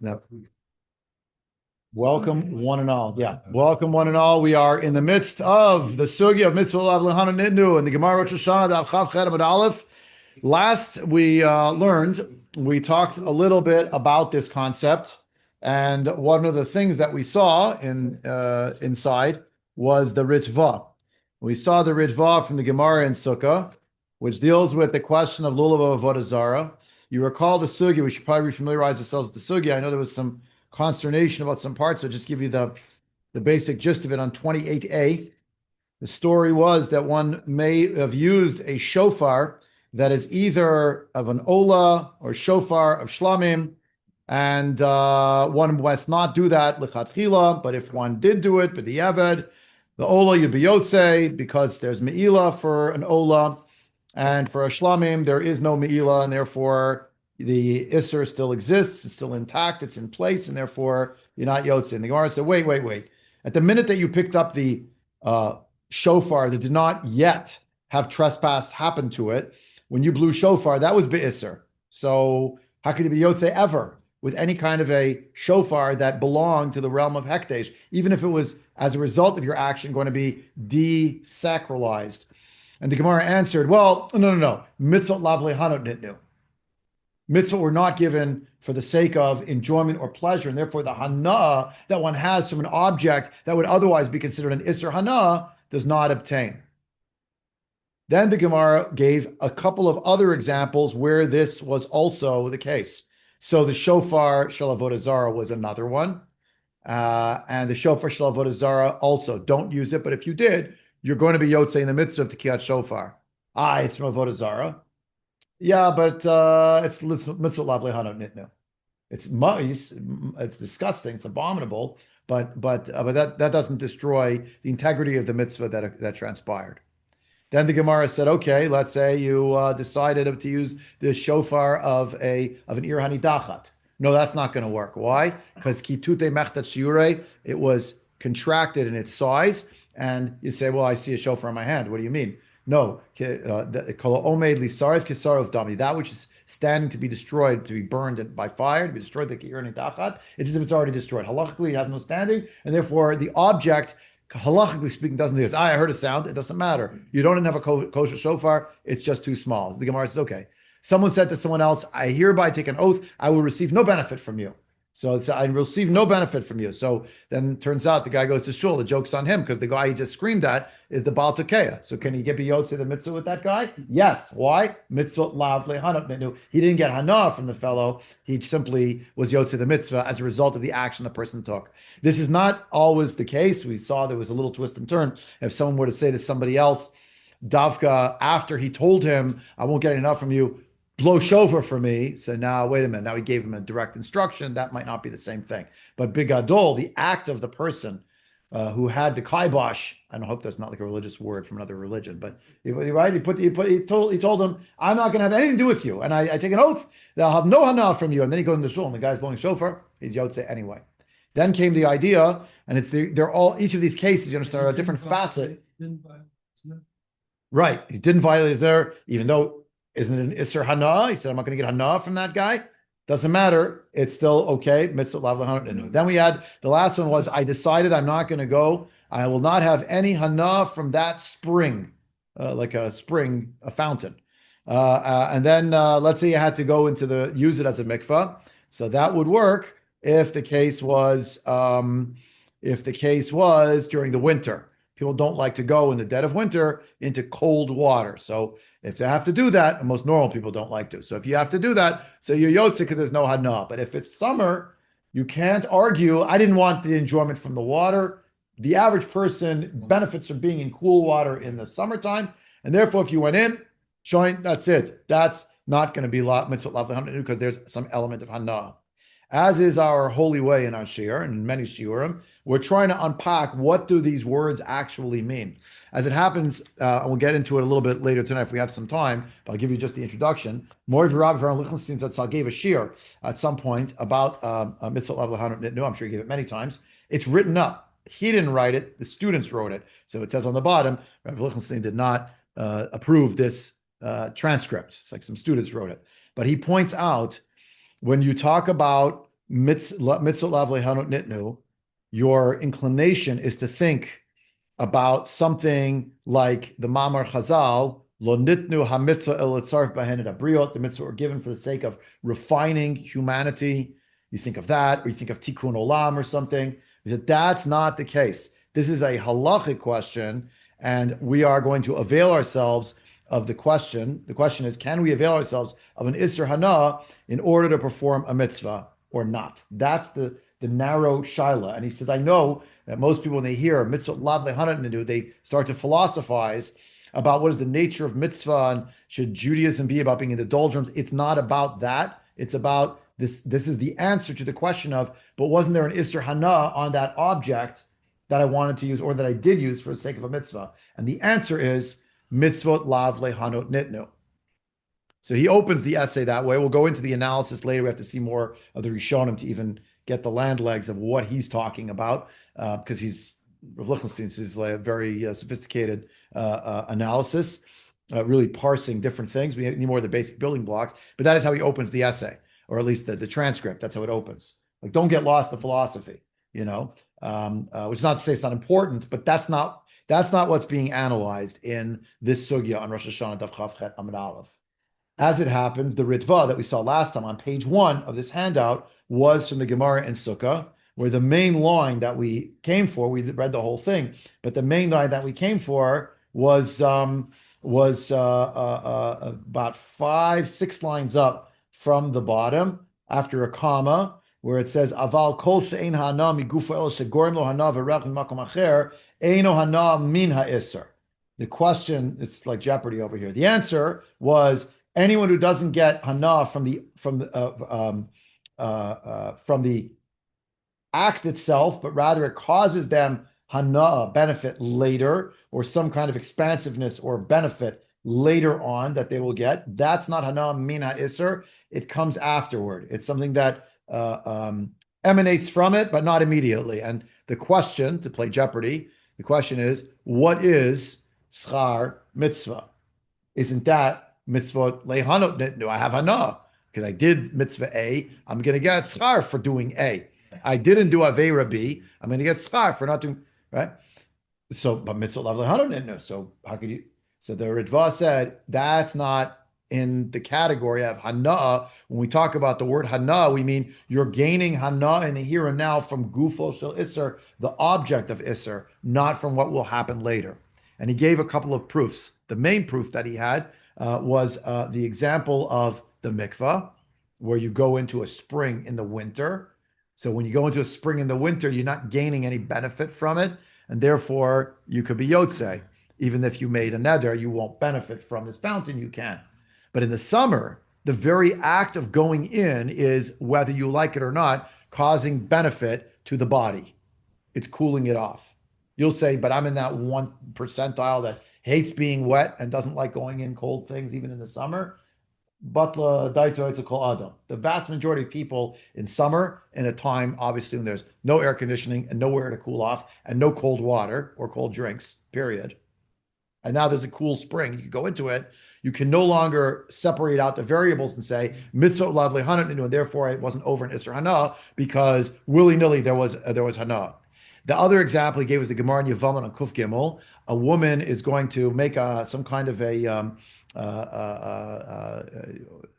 No. Welcome, one and all. Yeah, welcome, one and all. We are in the midst of the sugya of Mitzvot of Lehanot Nitnu and the Gemara Rosh Hashana Daf Chav Chet Amud Aleph. Last we talked a little bit about this concept, and one of the things that we saw inside was the Ritva. We saw the Ritva from the Gemara in Sukkah, which deals with the question of lulav avodah zara. You recall the sugya. We should probably refamiliarize ourselves with the sugya. I know there was some consternation about some parts, so just give you the basic gist of it on 28a. The story was that one may have used a shofar that is either of an ola or shofar of shlamim, and one must not do that lichatchila. But if one did do it, but the eved, the ola you'd be yotze because there's meila for an ola, and for a shlamim there is no meila, and therefore the isser still exists, it's still intact, it's in place, and therefore you're not yotze. And the Gemara said, wait. At the minute that you picked up the shofar that did not yet have trespass happen to it, when you blew shofar, that was be'isser. So how could it be yotze ever with any kind of a shofar that belonged to the realm of hekdesh, even if it was as a result of your action going to be desacralized? And the Gemara answered, well, no. Mitzvot lav lehanot nitnu. Mitzvot were not given for the sake of enjoyment or pleasure, and therefore the hana that one has from an object that would otherwise be considered an isser hana does not obtain. Then the Gemara gave a couple of other examples where this was also the case. So the shofar shel avodah zara was another one, and the shofar shel avodah zara also don't use it. But if you did, you're going to be yotze in the midst of tekiyat shofar. It's from avodah zara. Yeah, but it's mitzvot lav lehanot nitnu. It's mois. It's disgusting. It's abominable. But that doesn't destroy the integrity of the mitzvah that transpired. Then the Gemara said, okay, let's say you decided to use the shofar of an ir hanidachat. No, that's not going to work. Why? Because kitute mechtat shiure, it was contracted in its size, and you say, well, I see a shofar in my hand. What do you mean? No, that which is standing to be destroyed, to be burned by fire, to be destroyed, it's as if it's already destroyed. Halachically, it has no standing, and therefore the object, halachically speaking, doesn't exist. I heard a sound, it doesn't matter. You don't have a kosher shofar, it's just too small. The Gemara says, okay. Someone said to someone else, I hereby take an oath, I will receive no benefit from you. So I receive no benefit from you. So then it turns out the guy goes to shul. The joke's on him because the guy he just screamed at is the Baal Tekeya. So can he get biyotze the mitzvah with that guy? Yes. Why? Mitzvot lav lehanot nitnu. He didn't get hana from the fellow. He simply was yotze the mitzvah as a result of the action the person took. This is not always the case. We saw there was a little twist and turn. If someone were to say to somebody else, Davka, after he told him, I won't get enough from you, blow shofar for me. So now, wait a minute. Now he gave him a direct instruction. That might not be the same thing. But bigadol, the act of the person who had the kibosh, I hope that's not like a religious word from another religion, but he told him, I'm not going to have anything to do with you. And I take an oath that I'll have no hana from you. And then he goes in the shul and the guy's blowing shofar. He's yotze anyway. Then came the idea, and they're all, each of these cases, you understand, are a different facet. Right. He didn't violate his there, even though, isn't it an Isser Hana? He said, I'm not going to get Hana from that guy. Doesn't matter. It's still okay. Mitzvot lav lehanot nitnu. Then we had, the last one was, I decided I'm not going to go. I will not have any Hana from that spring, like a spring, a fountain. And then let's say you had to go use it as a mikvah. So that would work if the case was during the winter. People don't like to go in the dead of winter into cold water. So if they have to do that, and most normal people don't like to. So if you have to do that, so you're yotze because there's no hana. But if it's summer, you can't argue, I didn't want the enjoyment from the water. The average person benefits from being in cool water in the summertime. And therefore, if you went in, joint, that's it. That's not going to be mitzvot lav lehanot because there's some element of hana. As is our holy way in our shiur and many shiurim, we're trying to unpack what do these words actually mean. As it happens, and we'll get into it a little bit later tonight if we have some time, but I'll give you just the introduction. Moriv Rabbi Aaron Lichtenstein Zatzal gave a shiur at some point about Mitzvot Lav Lehanot Nitnu. I'm sure he gave it many times. It's written up. He didn't write it. The students wrote it. So it says on the bottom, Rabbi Lichtenstein did not approve this transcript. It's like some students wrote it. But he points out when you talk about Mitzvot lav lehanot nitnu, your inclination is to think about something like the Mamar Chazal, lo nitnu ha-mitzvah el etzaref bahen et habriot, the mitzvah were given for the sake of refining humanity. You think of that, or you think of tikkun olam or something. That's not the case. This is a halachic question, and we are going to avail ourselves of the question. The question is, can we avail ourselves of an Isser Hana in order to perform a mitzvah or not? That's the narrow shaila. And he says, I know that most people, when they hear mitzvot lav lehanot nitnu, they start to philosophize about what is the nature of mitzvah and should Judaism be about being in the doldrums. It's not about that. It's about this. This is the answer to the question of, but wasn't there an Isser Hana on that object that I wanted to use or that I did use for the sake of a mitzvah? And the answer is mitzvot lav lehanot nitnu. So he opens the essay that way. We'll go into the analysis later. We have to see more of the Rishonim to even get the land legs of what he's talking about, because Rav Lichtenstein's is like a very sophisticated analysis, really parsing different things. We need more of the basic building blocks, but that is how he opens the essay, or at least the transcript. That's how it opens. Like, don't get lost in philosophy, which is not to say it's not important, but that's not what's being analyzed in this sugya on Rosh Hashana Daf Chav Chet Amud Aleph. As it happens, the Ritva that we saw last time on page 1 of this handout was from the Gemara in Sukkah, where the main line that we came for, we read the whole thing, but the main line that we came for was about 5-6 lines up from the bottom after a comma, where it says aval kol she'ein hana migufa el shegorim lo hana v'rech mimakom acher eino hana min ha'isser. The question, it's like Jeopardy over here. The answer was anyone who doesn't get hana from the act itself, but rather it causes them hana, benefit later, or some kind of expansiveness or benefit later on that they will get. That's not hana min ha'isser. It comes afterward. It's something that emanates from it, but not immediately. And the question, to play Jeopardy, the question is, what is schar mitzvah? Isn't that mitzvot lehanot nitnu? I have hana because I did mitzvah A. I'm going to get schar for doing A. I didn't do aveira B. I'm going to get schar for not doing, right? So, but mitzvot lav lehanot nitnu. So how could you? So the Ritva said that's not in the category of hana. When we talk about the word hana, we mean you're gaining hana in the here and now from gufo shel isser, the object of isser, not from what will happen later. And he gave a couple of proofs. The main proof that he had was the example of the mikvah, where you go into a spring in the winter. So when you go into a spring in the winter, you're not gaining any benefit from it, and therefore you could be yotze. Even if you made a neder, you won't benefit from this fountain, you can. But in the summer, the very act of going in is, whether you like it or not, causing benefit to the body. It's cooling it off. You'll say, but I'm in that 1 percentile that hates being wet and doesn't like going in cold things, even in the summer. Batla daito it's a kol adam. The vast majority of people in summer, in a time, obviously, when there's no air conditioning and nowhere to cool off and no cold water or cold drinks, period. And now there's a cool spring. You can go into it. You can no longer separate out the variables and say mitzvot lav lehanot nitnu, and therefore it wasn't over an Isser Hana, because willy-nilly there was Hana. The other example he gave was the Gemara in Yevamot on Kuf Gimel. A woman is going to make some kind of a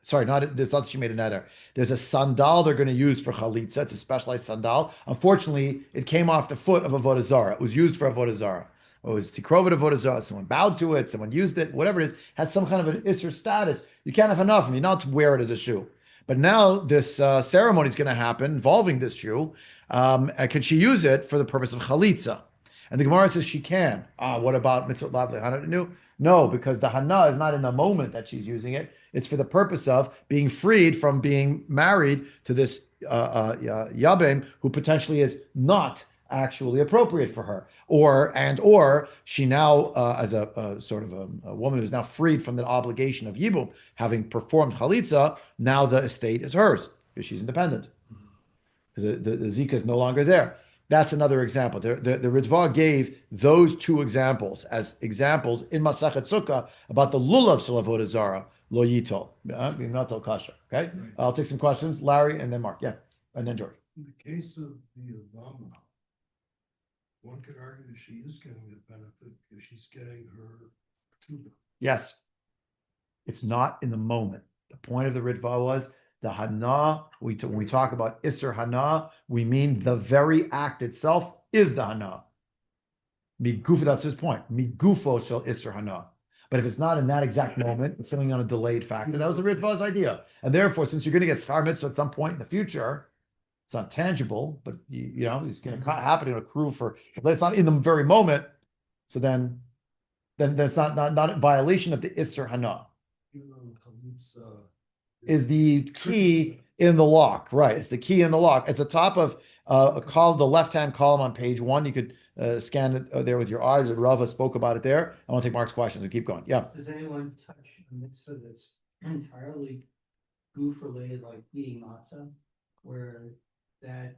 sorry, it's not that she made a neder. There's a sandal they're going to use for chalitza. It's a specialized sandal. Unfortunately, it came off the foot of Avodah Zarah. It was used for Avodah Zarah. It was tikrovet Avodah Zarah. Someone bowed to it. Someone used it. Whatever it is, has some kind of an Isser status. You can't have enough. You're not to wear it as a shoe. But now this ceremony is going to happen involving this shoe. Can she use it for the purpose of chalitza? And the Gemara says she can. What about mitzvot lav lehanot nitnu? No, because the hana is not in the moment that she's using it. It's for the purpose of being freed from being married to this yabim who potentially is not actually appropriate for her, or she now, as a sort of a woman who's now freed from the obligation of yibum, having performed chalitza, now the estate is hers because she's independent. Because the zika is no longer there. That's another example. The Ritva gave those two examples as examples in Masachet Sukkah about the lulav shel avodah zara lo yitol, not kasher. Okay, I'll take some questions, Larry, and then Mark. Yeah. And then George. In the case of the Obama, one could argue that she is getting a benefit if she's getting her tuba. Yes. It's not in the moment. The point of the Ritva was the Hana. When we talk about Isser Hana, we mean the very act itself is the Hana. Migufo, that's his point. Migufo shall Isser Hana. But if it's not in that exact moment, it's something on a delayed factor. That was the Ritva's idea. And therefore, since you're going to get Schar Mitzvah at some point in the future, it's not tangible, but you know, it's going to happen in a crew but it's not in the very moment. So then it's not a violation of the Isser Hana. Is the key in the lock, right? It's the key in the lock. It's the top of a column, the left-hand column on page 1. You could scan it there with your eyes. Rava spoke about it there. I want to take Mark's questions and keep going. Yeah. Does anyone touch a mitzvah that's entirely goof related, like eating matzah, where that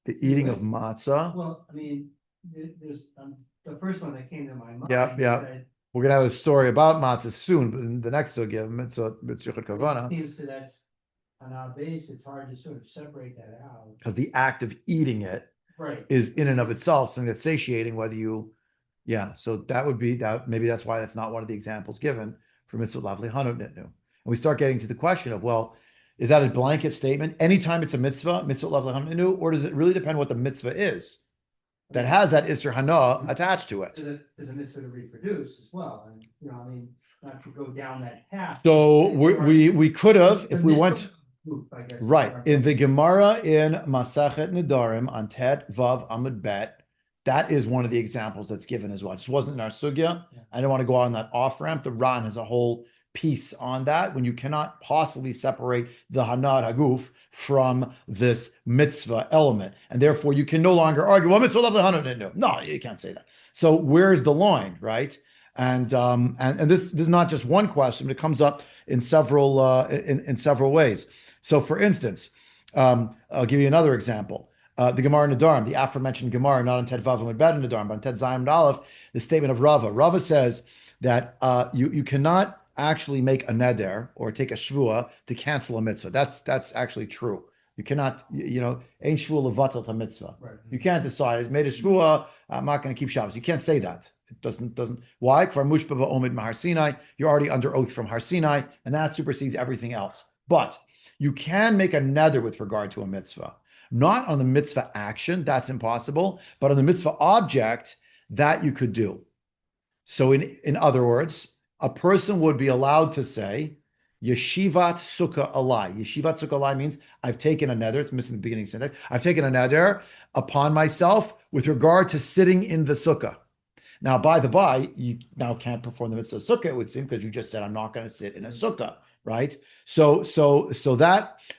The eating of matzah? Well, I mean, there's the first one that came to my mind. Yeah. We're gonna have a story about matzah soon, but in the next sugya, mitzvah kavana. Seems to that's on our base. It's hard to sort of separate that out because the act of eating it right is in and of itself something that's satiating. Whether you, so that would be that. Maybe that's why that's not one of the examples given for Mitzvot Lehanot Nitnu. And we start getting to the question of, well, is that a blanket statement? Anytime it's a mitzvah, Mitzvot Lehanot Nitnu, or does it really depend what the mitzvah is that has that Isser Hana attached to it? There's a mitzvah to reproduce as well, and I mean, not to go down that path. So we could have, if we went I guess, right in the Gemara in Masachet Nedarim on Tet Vav Amud Bet. That is one of the examples that's given as well. This wasn't in our sugya. Yeah. I don't want to go on that off ramp. The Ran has a whole piece on that when you cannot possibly separate the Hanad Haguf from this mitzvah element. And therefore you can no longer argue, well, mitzvah of the Hanad. No, you can't say that. So where's the line, right? And this is not just one question, but it comes up in several in several ways. So for instance, I'll give you another example. The Gemara Nedarim, the aforementioned Gemara, not on Ted Vav and Bet in Nedarim, but on Ted Zayim and Aleph, the statement of Rava. Rava says that you cannot actually make a neder or take a shvua to cancel a mitzvah. That's actually true. You cannot, ein shvua levatel a mitzvah. Right. You can't decide, I made a shvua, I'm not going to keep Shabbos. You can't say that. It doesn't. Why? You're already under oath from Har Sinai, and that supersedes everything else. But you can make a neder with regard to a mitzvah. Not on the mitzvah action, that's impossible, but on the mitzvah object, that you could do. So in other words, a person would be allowed to say, Yeshivat Sukkah Alai. Yeshivat Sukkah Alai means I've taken a neder, it's missing the beginning syntax, I've taken a neder upon myself with regard to sitting in the sukkah. Now, by the by, you now can't perform the mitzvah of sukkah, it would seem, because you just said, I'm not going to sit in a sukkah, right? So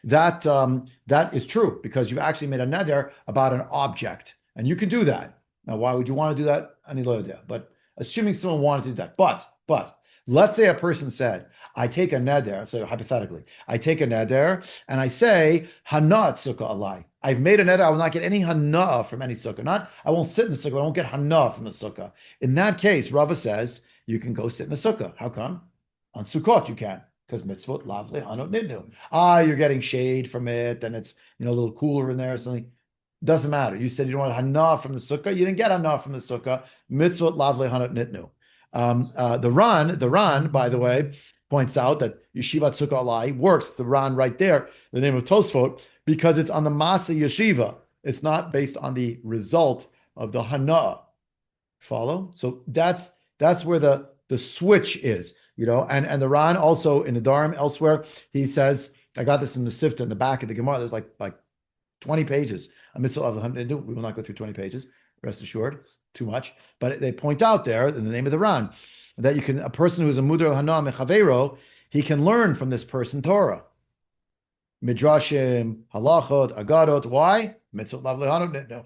that is true, because you actually made a neder about an object, and you can do that. Now, why would you want to do that? Ani lo yodea. But assuming someone wanted to do that, but let's say a person said, I take a neder, so hypothetically, I take a neder and I say, Hanat sukkah alai. I've made a neder, I will not get any hana from any sukkah. I won't sit in the sukkah, but I won't get hana from the sukkah. In that case, Rava says, you can go sit in the sukkah. How come? On Sukkot you can, because mitzvot lav lehanot nitnu. You're getting shade from it, and it's a little cooler in there or something. Doesn't matter. You said you don't want hana from the sukkah. You didn't get hana from the sukkah. Mitzvot lav lehanot nitnu. The Ran, by the way, points out that Yeshivat Sukkah Alai works. It's the Ran right there, the name of Tosfot, because it's on the Masa Yeshiva. It's not based on the result of the Hana. Follow? So that's where the switch is, and the Ran also in the Dharm elsewhere, he says, I got this in the Sifta in the back of the Gemara, there's like 20 pages. We will not go through 20 pages. Rest assured, it's too much. But they point out there in the name of the Ran that a person who is a mudar hana mechavero, he can learn from this person Torah, midrashim, halachot, agadot. Why? Mitzvot lav lehanot nitnu.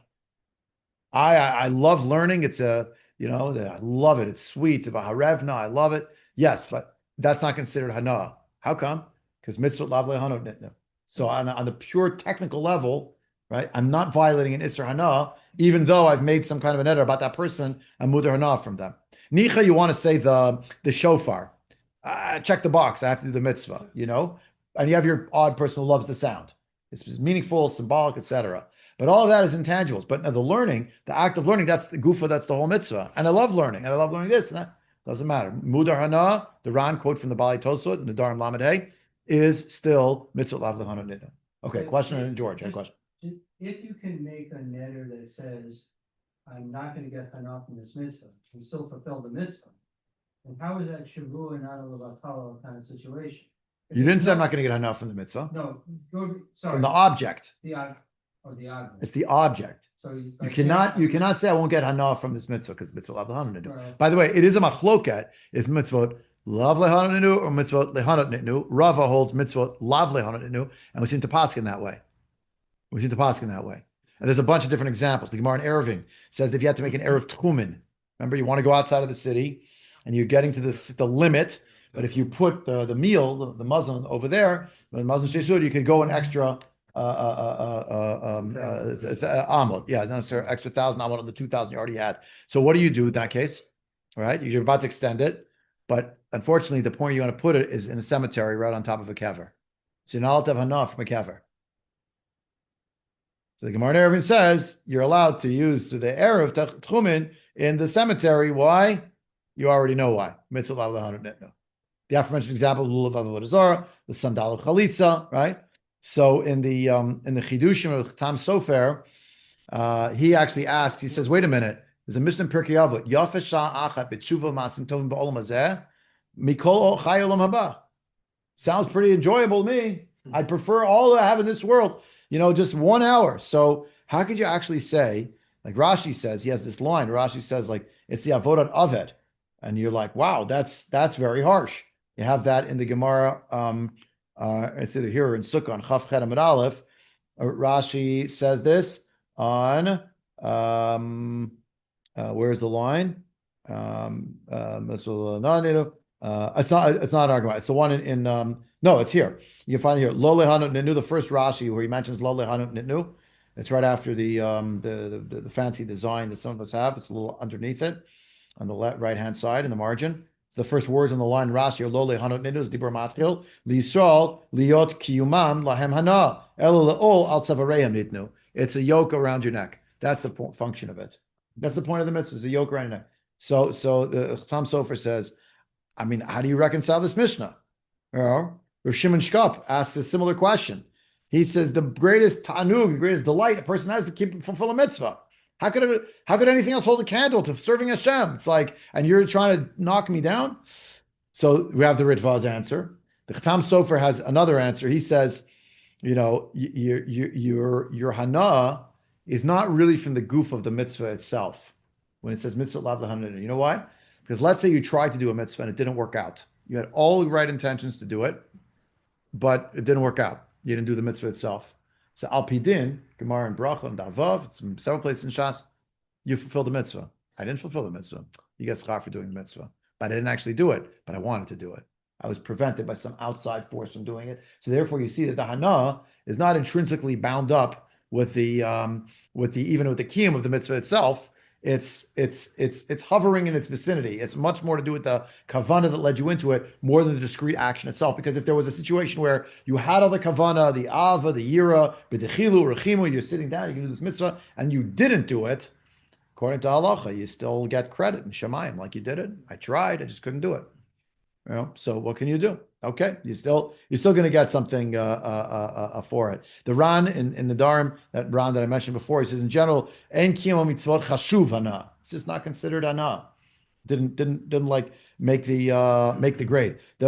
I love learning. It's I love it. It's sweet. Harevna, I love it. Yes, but that's not considered hana. How come? Because mitzvot lav lehanot nitnu. So on the pure technical level, right? I'm not violating an Isser Hana, even though I've made some kind of an neder about that person, I'm Mudar Hana from them. Nicha, you want to say the shofar. Check the box. I have to do the mitzvah, and you have your odd person who loves the sound. It's meaningful, symbolic, etc. But all of that is intangibles. But the learning, the act of learning, that's the gufa, that's the whole mitzvah. And I love learning, and I love learning this and that. Doesn't matter. Mudar hana, the Ran quote from the Bali Tosfot, Nadarim Lamed Hey, is still mitzvah lav Lehanot Nitnu. Okay, question, and George, had a question. If you can make a neder that says, I'm not gonna get hana from this mitzvah, and still fulfill the mitzvah, and how is that shavua and not a levatala kind of situation? You didn't say I'm not going to get enough from the mitzvah. No, go, sorry. From the object. The object. It's the object. So You cannot say I won't get hana from this mitzvah because mitzvah lav Lehanot Nitnu. Right. By the way, it is a machloket if mitzvot lav Lehanot Nitnu or mitzvot Lehanot Nitnu. Rava holds mitzvot lav Lehanot Nitnu, and we seem to paskin that way. And there's a bunch of different examples. The Gemara in Erevin says if you have to make an erev tchumen, remember you want to go outside of the city, and you're getting to the limit. But if you put the meal, the muslin over there, the muslin shesud, you could go an extra amot. Yeah, not necessarily extra 1,000 amot on the 2,000 you already had. So what do you do in that case? All right, you're about to extend it, but unfortunately, the point you want to put it is in a cemetery right on top of a kever. So you're not allowed to have hana from a kever. So the Gemara in Erevin says you're allowed to use the erev tchumen in the cemetery. Why? You already know why. Mitzvah lav Lehanot Nitnu. The aforementioned example, lulav avodah zarah, the sandal of chalitza, right? So in the chidushim of Tam Sofer, he actually asked. He says, "Wait a minute. There's a Mishnah in Pirkei Avot. Yafeh shah achat b'tshuva masim tovim ba'olam hazeh mikol chay olam haba." Sounds pretty enjoyable to me. I'd prefer all I have in this world, just 1 hour. So how could you actually say, like Rashi says, he has this line. Rashi says, like it's the avodat aved, and you're like, wow, that's very harsh. You have that in the Gemara. It's either here or in Sukkah on Chaf Chet Amud Aleph. Rashi says this on where's the line? It's not an argument. It's the one in no, it's here. You can find it here. Lo Lehanot Nitnu, the first Rashi where he mentions Lo Lehanot Nitnu. It's right after the fancy design that some of us have. It's a little underneath it on the right hand side in the margin. The first words on the line Rashi are Lo Lehanot Nitnu, Dibur Matchil, L'Yisrael, Liot Kiyumam, Lahem Hana, Elo Le'ol Al Tzavareim Nitnu. It's a yoke around your neck. That's the function of it. That's the point of the mitzvah, is a yoke around your neck. So the Tam Sofer says, I mean, how do you reconcile this Mishnah? Rav Shimon Shkop asks a similar question. He says the greatest ta'anug, the greatest delight a person has to fulfill a mitzvah. How could anything else hold a candle to serving Hashem? It's like, and you're trying to knock me down? So we have the Ritva's answer. The Chatam Sofer has another answer. He says, your hana is not really from the goof of the mitzvah itself. When it says mitzvah lav Lehanot, you know why? Because let's say you tried to do a mitzvah and it didn't work out. You had all the right intentions to do it, but it didn't work out. You didn't do the mitzvah itself. So Al Pidin, Gemara and Bracha and Davav, it's in several places in Shas, you fulfilled the mitzvah. I didn't fulfill the mitzvah. You get schar for doing the mitzvah. But I didn't actually do it, but I wanted to do it. I was prevented by some outside force from doing it. So therefore you see that the hana is not intrinsically bound up with the even with the kiyum of the mitzvah itself. It's hovering in its vicinity. It's much more to do with the kavana that led you into it more than the discrete action itself. Because if there was a situation where you had all the kavana, the ava, the yira, b'dechilu, rechimu, you're sitting down, you can do this mitzvah, and you didn't do it, according to halacha, you still get credit in Shemayim, like you did it. I tried, I just couldn't do it. So what can you do? Okay, you're still going to get something for it. The Ran in the Dharam, that Ran that I mentioned before, he says in general, "En kiyum mitzvot chashuv hana." It's just not considered hana. Didn't like make the grade. The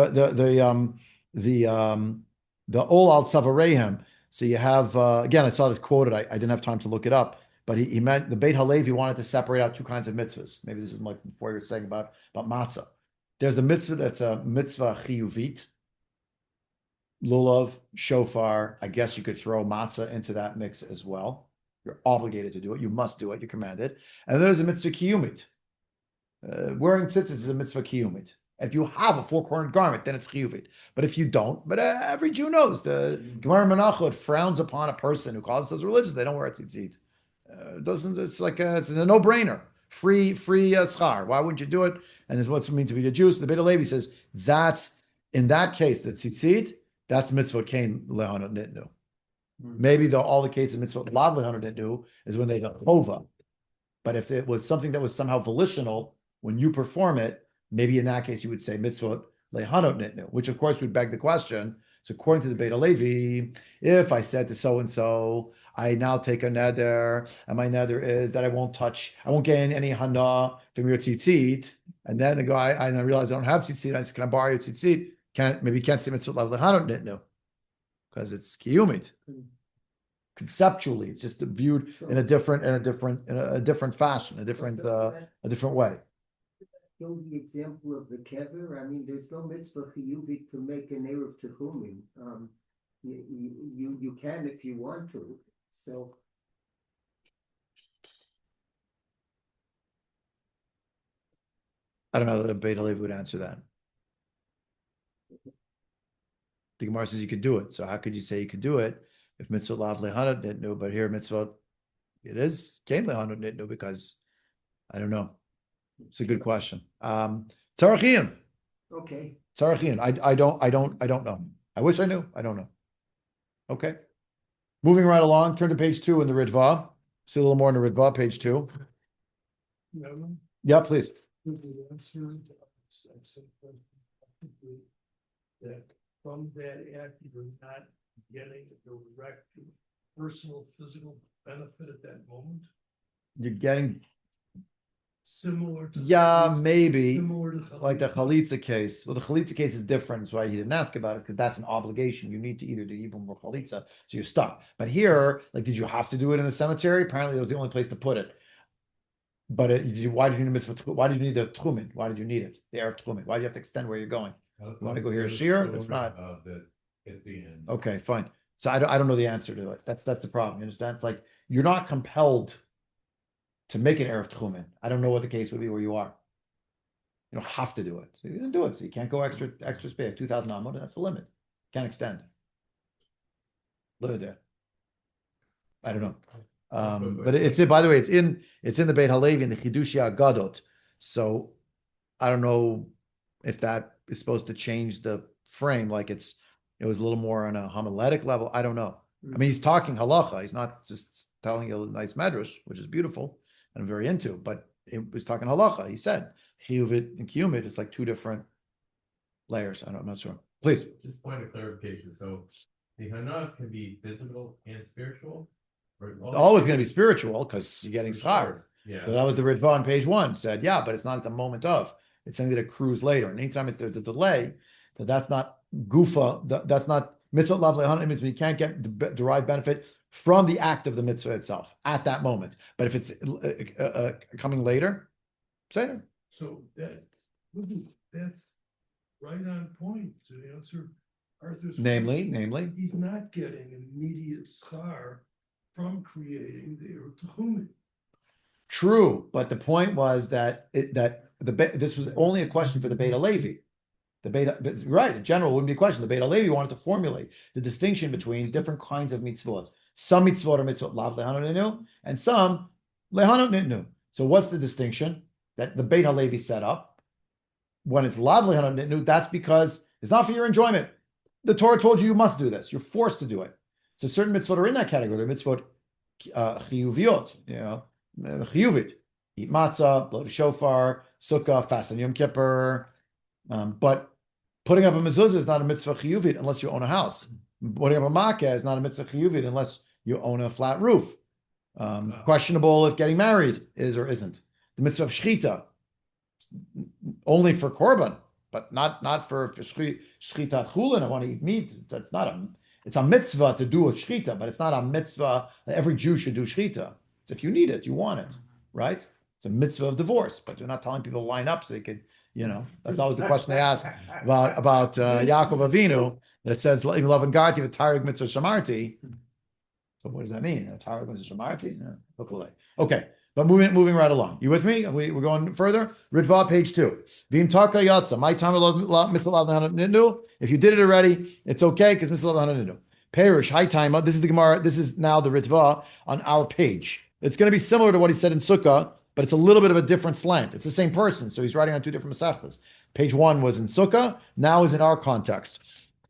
ol al tzavarehem. So you have again, I saw this quoted. I didn't have time to look it up, but he meant the Beit Halevi wanted to separate out two kinds of mitzvahs. Maybe this is like before you were saying about matzah. There's a mitzvah that's a mitzvah chiyuvit, lulav, shofar. I guess you could throw matzah into that mix as well. You're obligated to do it. You must do it. You're commanded. And there's a mitzvah kiyumit. Wearing tzitzis is a mitzvah kiyumit. If you have a four-cornered garment, then it's chiyuvit. But if you don't, but every Jew knows the Gemara Menachot frowns upon a person who calls themselves religious. They don't wear a tzitzit. It's a no-brainer. Free schar. Why wouldn't you do it? And it's what's it mean to be a Jew. So the Beit Halevi says that's in that case, the tzitzit, that's mitzvot kain lehanot nitnu. Maybe all the cases of mitzvot lav lehanot nitnu is when they got chova. But if it was something that was somehow volitional, when you perform it, maybe in that case you would say mitzvot lehanot nitnu, which of course would beg the question. So according to the Beit HaLevi, if I said to so and so, I now take a neder, and my neder is that I won't gain any hana from your tzitzit, and then the guy, I realize I don't have tzitzit, I said, can I borrow your tzitzit? Maybe you can't say mitzvot lehanot nitnu because it's kiyumit. Conceptually, it's just viewed in a different fashion, a different way. Show the example of the kever. I mean, there's no mitzvah chiyuvit to make an eruv techumin. You can if you want to. So I don't know that Beit HaLevi would answer that. The Gemara says you could do it. So how could you say you could do it if mitzvah lav lehanot nitnu, but here mitzvah it is kein lehanot nitnu because I don't know. It's a good question. Tzarachian. okay. Tzarachian. I don't know. I wish I knew. I don't know. Okay. Moving right along, turn to page 2 in the Ritva. See a little more in the Ritva, page 2. Yeah, please. The answer to that from that act, you're not getting a direct personal physical benefit at that moment, You're getting similar to. maybe Similar to. like the chalitza case. Well, the chalitza case is different. That's why he didn't ask about it because that's an obligation. You need to either do ibum or chalitza, so you're stuck. But here, like, did you have to do it in the cemetery? Apparently, it was the only place to put it. But why did you need mitzvah? Why did you need the tchumen? Why did you need it? The erev tchumen. Why do you have to extend where you're going? You want to go here, shear? It's not. At the end. Okay, fine. So I don't know the answer to it. That's the problem. You understand? It's like you're not compelled to make an erev tchumen. I don't know what the case would be where you are. You don't have to do it. So you didn't do it. So you can't go extra space. 2,000 amot. That's the limit. Can't extend. Look at that. I don't know. But by the way, it's in the Beit HaLevi in the Chidushei Agadot. So I don't know if that is supposed to change the frame, like it was a little more on a homiletic level. I don't know. I mean, he's talking halacha. He's not just telling you a nice medrash, which is beautiful and I'm very into, but it was talking halacha. He said chiyuvit and kiyumit. It's like two different layers. I'm not sure. Please. Just point of clarification. So the hanas can be physical and spiritual. Or Always going to be spiritual because you're getting schar. Yeah. So that was the Ritva on page 1 said, yeah, but it's not at the moment of. It's something that accrues later. And anytime there's a delay, that's not gufa. That's not mitzvot lav lehanot. It means you can't get derived benefit from the act of the mitzvah itself at that moment. But if it's coming later, say it. So that's right on point to answer Arthur's. Namely, He's not getting immediate schar from creating the eruv techumin. true. But the point was that this was only a question for the Beit HaLevi. Right, in general, it wouldn't be a question. The Beit HaLevi wanted to formulate the distinction between different kinds of mitzvot. Some mitzvot are mitzvot lav lehanot nitnu, and some lehanot nitnu. So what's the distinction that the Beit HaLevi set up? When it's lav lehanot nitnu, that's because it's not for your enjoyment. The Torah told you must do this. You're forced to do it. So certain mitzvot are in that category. They're mitzvot chiyuviot, chiyuvit. Eat matzah, blow the shofar, sukkah, fast on Yom Kippur. But putting up a mezuzah is not a mitzvah chiyuvit unless you own a house. Putting up a makkah is not a mitzvah chiyuvit unless you own a flat roof. Questionable if getting married is or isn't. The mitzvah of shchita, only for korban, but not for shchitat chulin. I want to eat meat. That's not it's a mitzvah to do a shchita, but it's not a mitzvah that every Jew should do shchita. So if you need it, you want it, right? It's a mitzvah of divorce, but you're not telling people to line up so they could, that's always the question they ask about Yaakov Avinu, that it says, love and God, you have a Tarek mitzvah shamarti. So what does that mean? A Tarek mitzvah shamarti? Okay, but moving right along. You with me? We're going further. Ritva, page 2. V'im taka yatsa, my time mitzvah lav lehanot nitnu. If you did it already, it's okay because mitzvah lav lehanot nitnu. Perish, high time. This is the Gemara. This is now the Ritva on our page. It's going to be similar to what he said in Sukkah, but it's a little bit of a different slant. It's the same person, so he's writing on two different masechtas. Page 1 was in Sukkah, now is in our context.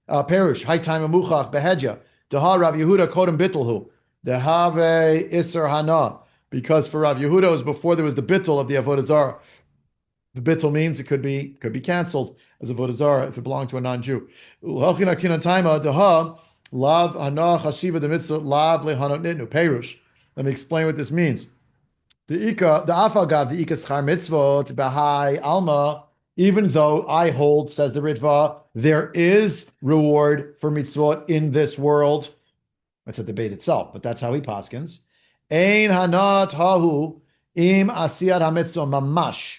Perish, high time amuchach behedya. Deha Rav Yehuda kodem bittelhu. Dehave iser hana. Because for Rav Yehuda, it was before there was the bittul of the avodah zarah. The bittul means it could be canceled as avodah zarah if it belonged to a non-Jew. Ulachin akina taima deha lav hana chashiva the mitzvah lav lehanot nitnu perush. Let me explain what this means. The afagav the ika schar mitzvot bahai alma. Even though I hold, says the Ritva, there is reward for mitzvot in this world. That's a debate itself, but that's how he paskins. Ein hanat hahu im asiyat hamitzvah mamash.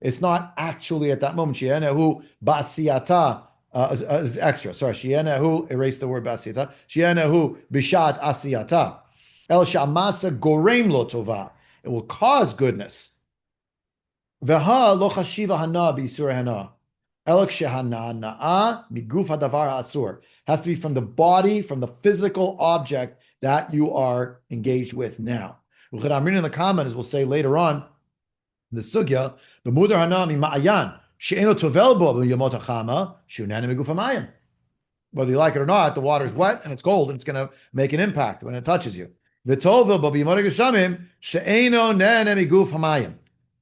It's not actually at that moment. She'enehu ba'asiyata. Extra. Sorry. She'enehu, erase the word ba'asiyata. She'enehu bishat asiyata. El sha'amasa gorem lo tova. It will cause goodness. Veha lo chashiva hana b'isur hana. Elok shehana na'a miguf hadavar ha'asur. Has to be from the body, from the physical object that you are engaged with now. Uchadamrin in the comment, as we'll say later on, the sugya, the mudar hana mi ma'ayan she'eno tovel bo b'yamot hachama she'unana miguf hamayim. Whether you like it or not, the water's wet and it's cold and it's going to make an impact when it touches you. V'tovel bo b'yamot geshamim she'eno nana miguf hamayim.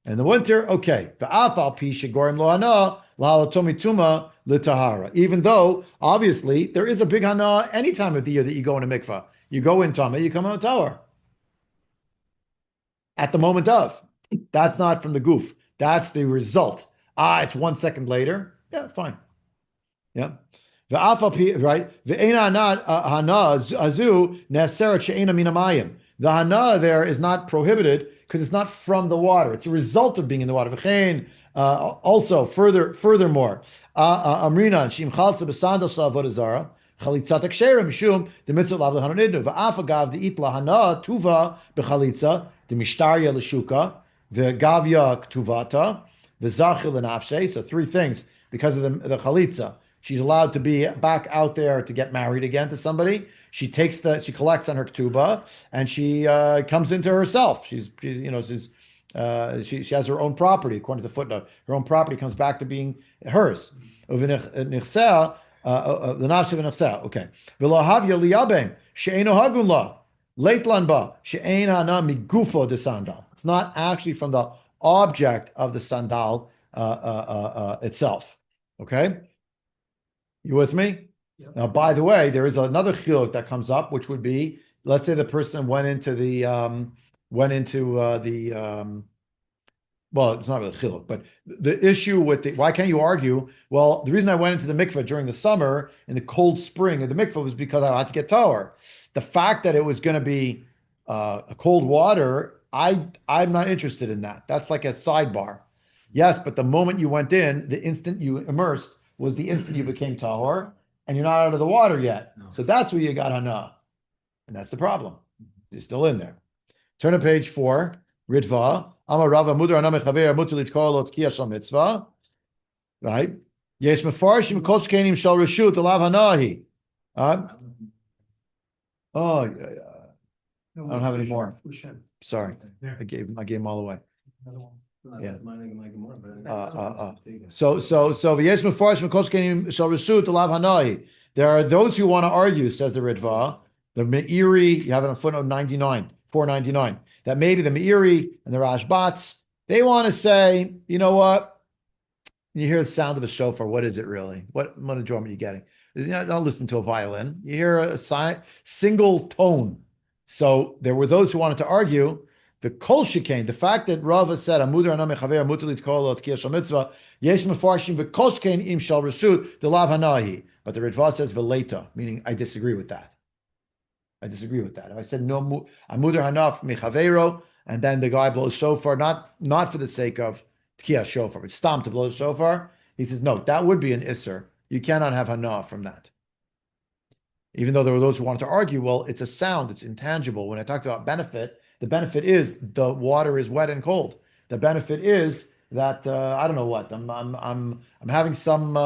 In the winter, okay. V'afal pi shegorim lo hana la'alatomi tuma l'tahara. Even though, obviously, there is a big hana any time of the year that you go in a mikvah. You go in tama, you come out tower. At the moment of. That's not from the goof. That's the result. It's 1 second later. Yeah, fine. Yeah. Right? The hana there is not prohibited because it's not from the water. It's a result of being in the water. Also, furthermore, Amrina, Shim Chalza Besandal Avodah Zarah, Chalitza Taksherim, Mishum, the Mitzvot Lav Lehanot Nitnu, Va'afagav, the Itla Hana, Tuva, Bechalitza, the Mishtarya Leshuka, the Gavya Ktuvata, the Zachil and Afshe. So 3 things because of the Chalitza. She's allowed to be back out there to get married again to somebody. She collects on her Ktuba and she comes into herself. She has her own property, according to the footnote. Her own property comes back to being hers. Okay. It's not actually from the object of the sandal itself. Okay? You with me? Yep. Now, by the way, there is another chiluk that comes up, which would be, let's say the person went into the well, it's not really chiluk, but the issue with why can't you argue? Well, the reason I went into the mikveh during the summer in the cold spring of the mikveh was because I had to get tahor. The fact that it was going to be a cold water, I'm not interested in that. That's like a sidebar. Yes, but the moment you went in, the instant you immersed was the instant you became tahor, and you're not out of the water yet. No. So that's where you got hana, and that's the problem. You're still in there. Turn to page 4. Ritva. Amar Rava Mudar Anam Chaver Mutulit Kol Kiyashal Mitzvah. Right? Yes, Mefarshim Koshkenim Shal Reshut Alav Hanahi. I don't have any more. Sorry, I gave them all away. Yeah. So v'yesh mefarshim koshkenim shal reshut alav hanahi. There are those who want to argue, says the Ritva, the Meiri. You have it on footnote 499. That maybe the Meiri and the Rashbats, they want to say, you know what? You hear the sound of a shofar. What is it really? What drum are you getting? Don't listen to a violin. You hear a single tone. So there were those who wanted to argue the kol shekain, the fact that Rava said amudar anam mechaver mutulit kol tkiyashal mitzvah yesh mefarshim v'kol shekain im shal reshut the lav hanahi. But the Ritva says veleta, meaning I disagree with that. If I said no amudar hanaf mechavero, and then the guy blows shofar, not for the sake of tkiyah shofar, but stam to blow shofar, he says no, that would be an isser. You cannot have hana from that. Even though there were those who wanted to argue, well, it's a sound, it's intangible. When I talked about benefit, the benefit is the water is wet and cold. The benefit is that I don't know what I'm having some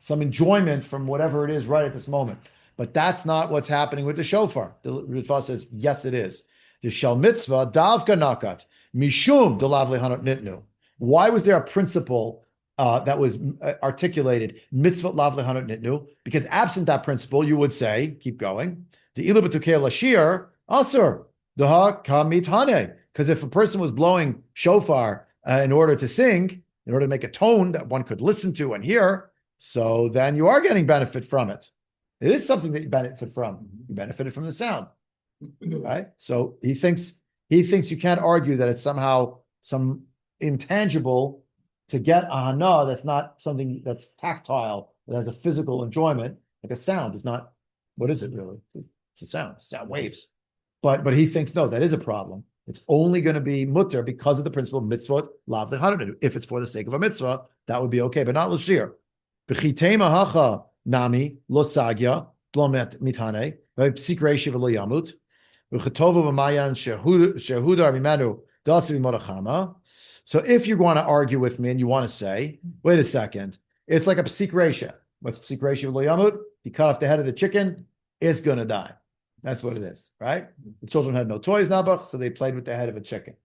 enjoyment from whatever it is right at this moment. But that's not what's happening with the shofar. The Ritva says yes, it is. The shel mitzvah davka nakat mishum delav lehanot nitnu. Why was there a principle that was articulated Mitzvot lav lehanot nitnu, because absent that principle, you would say, keep going, the ilu b'tukei lashir asur daha kamit hane, because if a person was blowing shofar in order to sing, in order to make a tone that one could listen to and hear, so then you are getting benefit from it. It is something that you benefit from. You benefited from the sound, right? So he thinks you can't argue that it's somehow some intangible to get a hana that's not something that's tactile, that has a physical enjoyment, like a sound. It's not, what is it really? It's a sound, sound waves. But he thinks, no, that is a problem. It's only going to be mutter because of the principle of mitzvot lav lehanot. If it's for the sake of a mitzvah, that would be okay, but not l'shir. B'chitema hacha nami lo sagya blomet mitane v'psik reishi v'lo yamut v'chetova v'mayan shehudar mimanu dasri morachama. So if you want to argue with me and you want to say, wait a second, it's like a psik reisha. What's psik reisha v'lo yamut? You cut off the head of the chicken, it's going to die. That's what it is, right? The children had no toys, Nabach, so they played with the head of a chicken.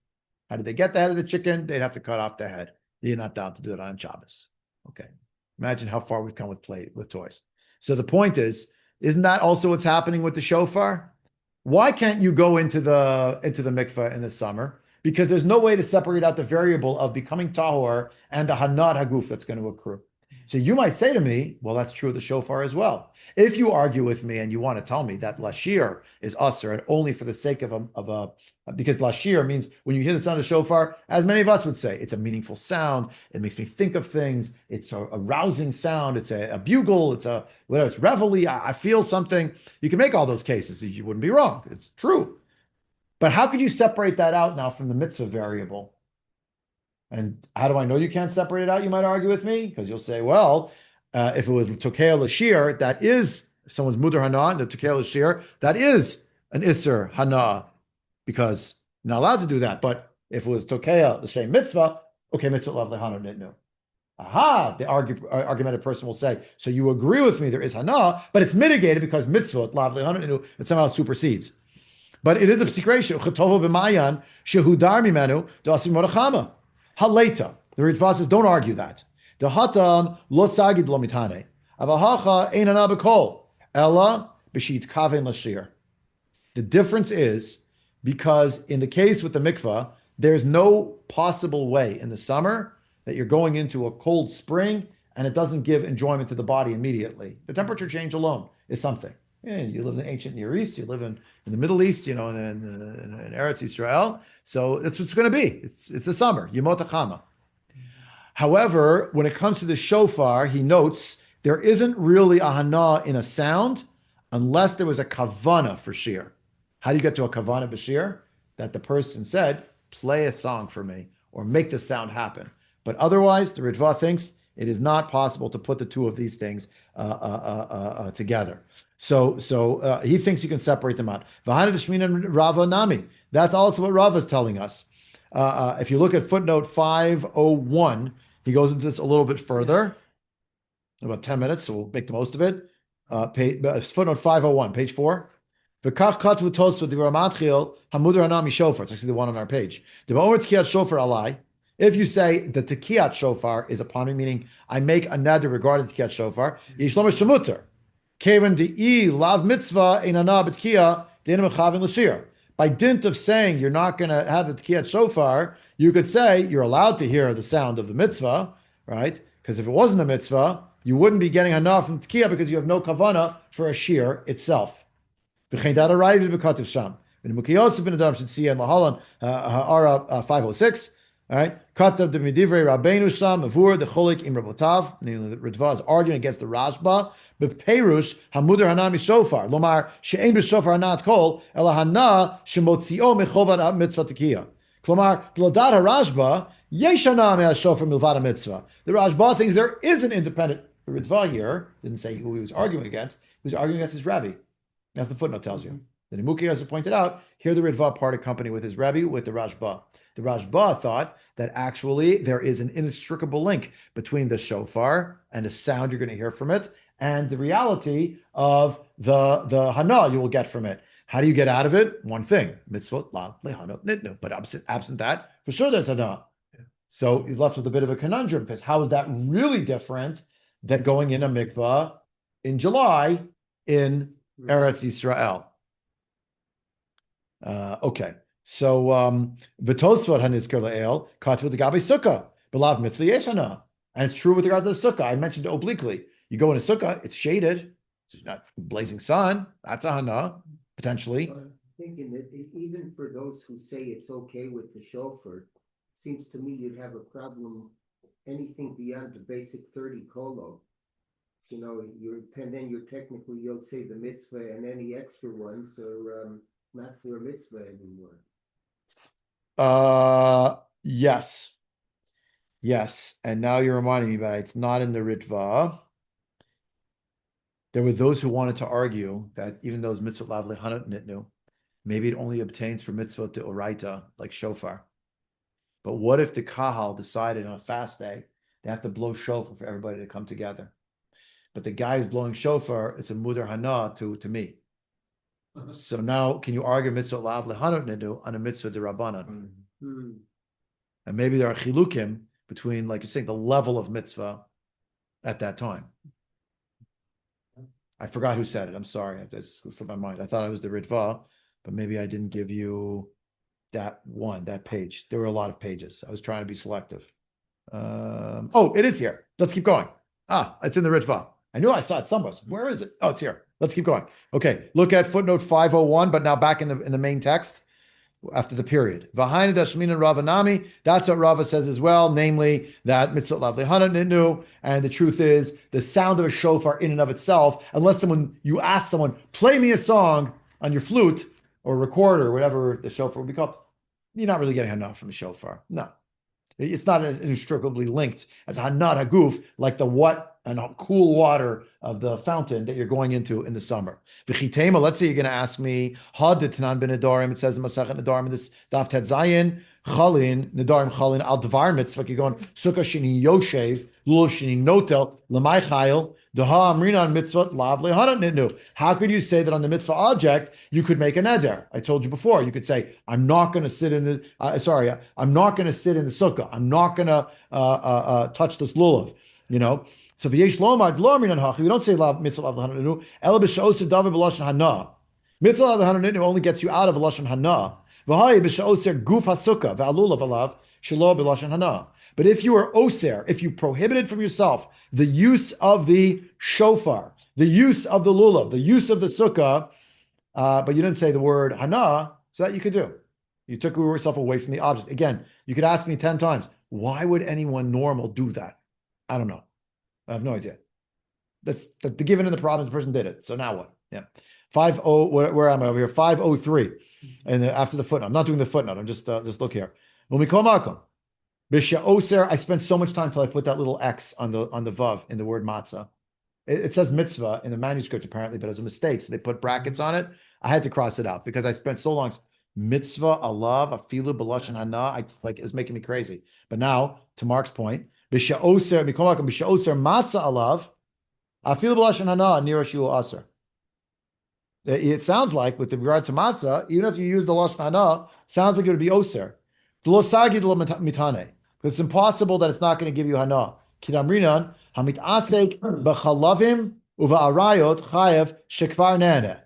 How did they get the head of the chicken? They'd have to cut off their head. You're not down to do it on Shabbos. Okay. Imagine how far we've come with toys. So the point is, isn't that also what's happening with the shofar? Why can't you go into the mikveh in the summer? Because there's no way to separate out the variable of becoming tahor and the hanat haguf that's going to accrue. So you might say to me, well, that's true of the shofar as well. If you argue with me and you want to tell me that lashir is usher and only for the sake of a because lashir means when you hear the sound of shofar, as many of us would say, it's a meaningful sound. It makes me think of things. It's a rousing sound. It's a bugle. It's a whatever. It's reveille. I feel something. You can make all those cases. You wouldn't be wrong. It's true. But how could you separate that out now from the mitzvah variable? And how do I know you can't separate it out? You might argue with me because you'll say, well, if it was Tokea Lashir, that is, if someone's Mudar Hana, the Tokea Lashir, that is an Isser Hana, because you're not allowed to do that. But if it was Tokea, the same mitzvah, okay, mitzvah lav lehanot nitnu. Aha, the argumentative person will say, so you agree with me, there is Hana, but it's mitigated because mitzvah lav lehanot nitnu, it somehow supersedes. But it is a psik reisha, chatovo b'mayan, shehudar mimenu, da'asim morachama. Haleta. The Ritva says, don't argue that. The hatam lo sagid lo mitane. Avahacha ein hana b'kol. Ella b'shit kaven lashir. The difference is because in the case with the mikvah, there's no possible way in the summer that you're going into a cold spring and it doesn't give enjoyment to the body immediately. The temperature change alone is something. Yeah, you live in the ancient Near East, you live in the Middle East, in Eretz Yisrael. So that's what it's going to be. It's the summer, Yemot HaChama. However, when it comes to the shofar, he notes there isn't really a hana in a sound unless there was a kavana for shir. How do you get to a kavana b'shir? That the person said, play a song for me or make the sound happen. But otherwise, the Ritva thinks it is not possible to put the two of these things together. So he thinks you can separate them out. Rava Nami. That's also what Rava is telling us. If you look at footnote 501, he goes into this a little bit further. About 10 minutes, so we'll make the most of it. Footnote 501, page 4. It's actually the one on our page. If you say the tekiyat shofar is upon me, meaning I make a neder regarding tekiyat shofar, yishlomer shemuter. Kevin de lav mitzvah einana b'tkiya denim chavin l'shir. By dint of saying you're not going to have the tekiyat shofar, you could say you're allowed to hear the sound of the mitzvah, right? Because if it wasn't a mitzvah, you wouldn't be getting hana from tekiyah because you have no kavana for a shir itself. V'chein dat arrived b'katuv sham. In Mukiyos ben Adam should see in Lahalan Ha'ara 506. All right, Katav de Midivrei Rabbeinu Sham Avur the Cholik Im Rabotav. The Ritva is arguing against the Rashba. But Perush Hamudar Hanami Shofar Lomar She'ein b'Shofar Hanat Kol Ela Hana Shemotzio Mechovad Mitzvah Tekiya. Klomar Tlodat HaRashba Yeshana MeHaShofar Milvad HaMitzvah. The Rashba thinks there is an independent Ritva here. Didn't say who he was arguing against. He was arguing against his Rabbi. As the footnote tells you. The Nimuki, as pointed out, here the Ritva parted company with his Rabbi with the Rashba. The Rashba thought that actually there is an inextricable link between the shofar and the sound you're going to hear from it and the reality of the hana you will get from it. How do you get out of it? One thing, mitzvot lav lehanot nitnu. But absent that, for sure there's hana. So he's left with a bit of a conundrum because how is that really different than going in a mikvah in July in Eretz Yisrael? Okay. So V'tosvat hanizker le'el katu l'gabe sukkah b'lav mitzvah yeshana, and it's true with regard to the sukkah. I mentioned it obliquely. You go in a sukkah, it's shaded, it's not blazing sun. That's a hana potentially. I'm thinking that even for those who say it's okay with the shofar, seems to me you'd have a problem anything beyond the basic 30 kolo. You know, and then you're technically, you'll say the mitzvah, and any extra ones are not for a mitzvah anymore. Yes. Yes. And now you're reminding me about it. It's not in the Ritva. There were those who wanted to argue that even those mitzvot lav lehanot nitnu, maybe it only obtains for mitzvot to oraita, like shofar. But what if the kahal decided on a fast day, they have to blow shofar for everybody to come together? But the guy who's blowing shofar, it's a mudar hana to me. So now, can you argue mitzvot lav lehanot nitnu on a mitzvah derabanan? And maybe there are chilukim between, like you're saying, the level of mitzvah at that time. I forgot who said it. I'm sorry. That's slipped my mind. I thought it was the Ritva, but maybe I didn't give you that page. There were a lot of pages. I was trying to be selective. Oh, it is here. Let's keep going. It's in the Ritva. I knew I saw it somewhere. Where is it? Oh, it's here. Let's keep going. Okay, look at footnote 501, but now back in the main text after the period. V'hainu dashminan Ravanami. That's what Rava says as well, namely that mitzvot lav lehanot nitnu. And the truth is, the sound of a shofar in and of itself, unless you ask someone, play me a song on your flute or recorder or whatever the shofar would be called, you're not really getting enough from the shofar. No. It's not as inextricably linked as hanat haguf, like the cool water of the fountain that you're going into in the summer. V'chitema, let's say you're going to ask me, had the tanan ben nedarim, it says in Masachet Nedarim in this daf tet zayin, chalin, nedarim chalin, al dvar mitzvah, you're going, sukkah shini yoshev, lul shini notel, lemay chayil, deha amrina on mitzvot, lav lehanot nitnu. How could you say that on the mitzvah object, you could make a neder? I told you before, you could say, I'm not going to sit in the, I'm not going to sit in the sukkah. I'm not going to touch this lulav, you know? So v'yesh lomar lo amrinan hachi. We don't say mitzvah lav lehanot nitnu. Ela b'sha'oser davar b'lashon hana. Mitzvah lav lehanot nitnu only gets you out of a lashon hana. V'hayi b'sha'oser guf hasukah v'alulav alav shelo b'lashon hana. But if you are oser, if you prohibited from yourself the use of the shofar, the use of the lulav, the use of the sukkah, but you didn't say the word hana, so that you could do. You took yourself away from the object. Again, you could ask me 10 times, why would anyone normal do that? I don't know. I have no idea. That's the given in the province, the person did it. So now what? Yeah. 50, where am I over here? 503. And after the footnote. I'm not doing the footnote. I'm just look here. When we call Malcolm, B'sha'oser, I spent so much time till I put that little X on the vav in the word matzah. It says mitzvah in the manuscript apparently, but it was a mistake. So they put brackets on it. I had to cross it out because I spent so long. Mitzvah, alav, afilu, b'lashon hana. It was making me crazy. But now, to Mark's point, B'sha'oser, mikol hakom, b'sha'oser matzah alav, afilu b'lashon hana, nira shiu aser. It sounds like, with regard to matzah, even if you use the lashon hana, sounds like it would be oser. Because it's impossible that it's not going to give you hana. Kidamrinan, hamit asek b'chalavim uva'arayot chayev shekvar nene.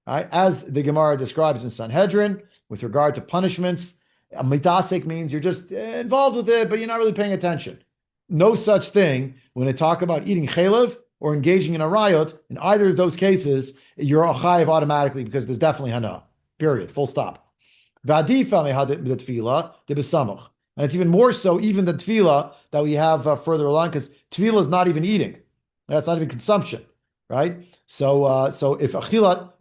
Right? As the Gemara describes in Sanhedrin, with regard to punishments, mitasek means you're just involved with it, but you're not really paying attention. No such thing when they talk about eating chalev or engaging in a riot. In either of those cases, you're a chayev automatically because there's definitely hana. Period. Full stop. And it's even more so, even the tefillah that we have further along, because tefillah is not even eating. That's not even consumption, right? So if you are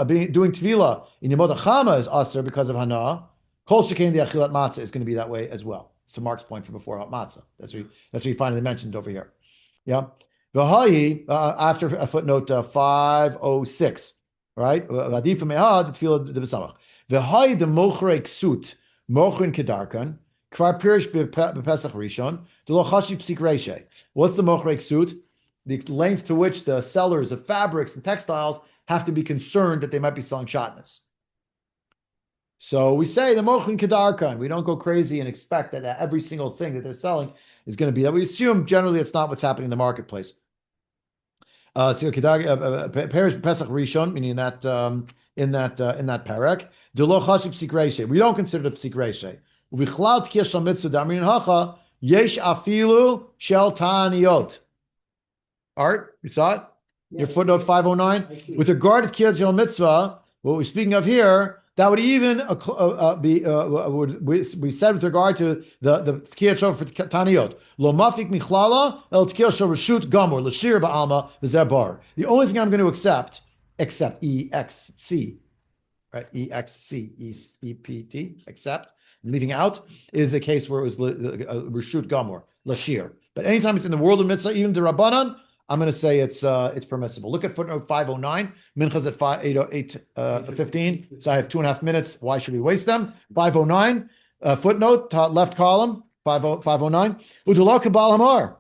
doing tefillah in Yemot HaChama is aser because of hana, kol shekain the achilat matzah is going to be that way as well. It's to Mark's point from before about matzah. That's what he finally mentioned over here. Yeah. V'hayi, after a footnote 506, right? V'adif me'ad tefillah de b'samach. V'hayi de mochrei ksut mochrin kedarkan kvar pirish b'pesach rishon de lo chashi psik reishe. What's the mochrei ksut? The length to which the sellers of fabrics and textiles have to be concerned that they might be selling shatnez. So we say the mochin kedarkan. We don't go crazy and expect that every single thing that they're selling is going to be that. We assume generally it's not what's happening in the marketplace. So Perish Pesach Rishon, meaning that in that parak, Delo Chashib Psik Reishe. We don't consider it Psik Reishe. Uvichlal Tkiyah Shal Mitzvah Damirin Hacha Yesh Afilu Shel Taniyot. Art, you saw it? Your footnote 509. With regard to Tkiyah Shal Mitzvah, what we're speaking of here, that would even be we said with regard to the Tkiyah Shal for Taniyot. Lo mafik michlala el tkiyah shel reshut gamur l'shir ba'alma v'zeh bar. The only thing I'm going to except EXC, right? EXC, EPT, except, leaving out, is the case where it was reshut gamur, l'shir. But anytime it's in the world of mitzvah, even the Rabbanan, I'm going to say it's permissible. Look at footnote 509. Minchas at 8:15. So I have 2.5 minutes. Why should we waste them? 509. Footnote, left column. 509. Udalaka Balamor.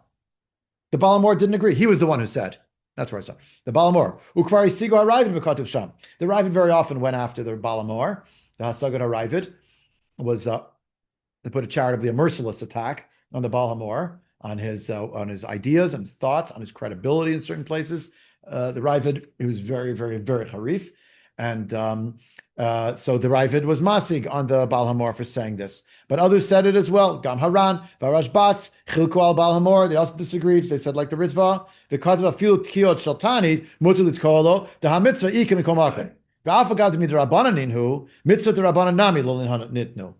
The Balamor didn't agree. He was the one who said. That's where I saw. The Balamor. Ukvari Sigo Aravid B'Katuv Sham. The Ravid very often went after the Balamor. The Hasagat Aravid was they put a charitably a merciless attack on the Balamor, on his ideas, on his thoughts, on his credibility in certain places. The Ravid, he was very, very, very harif. And so the Ravid was masig on the Baal Hamor for saying this. But others said it as well. Gam Haran, Varash Batz, Chilku al Baal Hamor, they also disagreed. They said like the Ritva, because of a few tkiyot shaltani, mutulit kolo, the hamitzvah ikim komakim. V'afagad mi d'Rabbanan hu, mitzvah d'Rabbanan nami lo Lehanot Nitnu.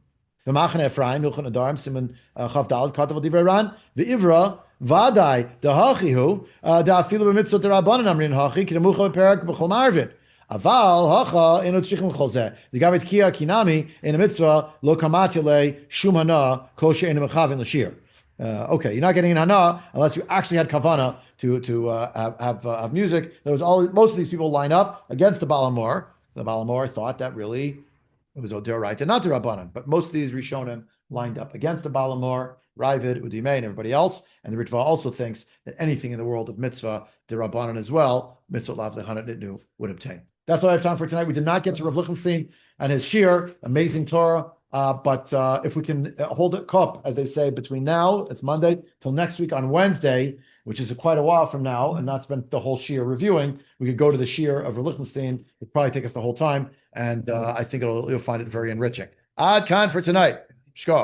V'machane Ephraim, Milchon Adarm, Simon Chav Dalad, Katav al Divrei Ran, v'ivra, Vadai, da'hachihu, da'afilu b'mitzvah d'Rabbanan amrin hachi, ki demucha b'perak b'chol marvin. Aval hacha eno tzrichim l'chol zeh. The gavet kia kinami in a mitzvah lo kamatile shum hana kol she'enu mechavin l'shir. Okay, you're not getting an hana unless you actually had kavana to have music. There was most of these people line up against the Baal Hamor. The Baal Hamor thought that really it was Odoraita, not the Rabbanan, but most of these Rishonim lined up against the Baal Hamor, Ravid, Udimei, and everybody else. And the Ritva also thinks that anything in the world of mitzvah, the Rabbanan as well, Mitzvot Lav Lehanot Nitnu would obtain. That's all I have time for tonight. We did not get to Rav Lichtenstein and his shir, amazing Torah. But if we can hold it cup, as they say, between now, it's Monday, till next week on Wednesday, which is quite a while from now, and not spend the whole shir reviewing, we could go to the shir of Rav Lichtenstein. It'd probably take us the whole time, and I think you'll find it very enriching. Ad Khan for tonight. Shko.